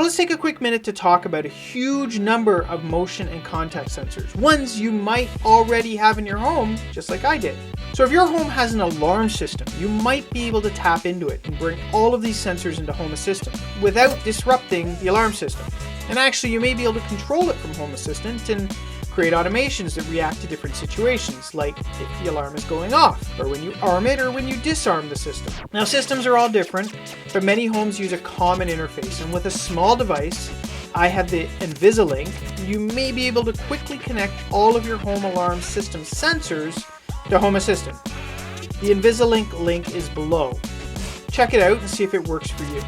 Let's take a quick minute to talk about a huge number of motion and contact sensors, ones you might already have in your home, just like I did. So if your home has an alarm system, you might be able to tap into it and bring all of these sensors into Home Assistant without disrupting the alarm system. And actually, you may be able to control it from Home Assistant and create automations that react to different situations, like if the alarm is going off, or when you arm it, or when you disarm the system. Now, systems are all different, but many homes use a common interface, and with a small device, I have the Invisalink, you may be able to quickly connect all of your home alarm system sensors to Home Assistant. The Invisalink link is below. Check it out and see if it works for you.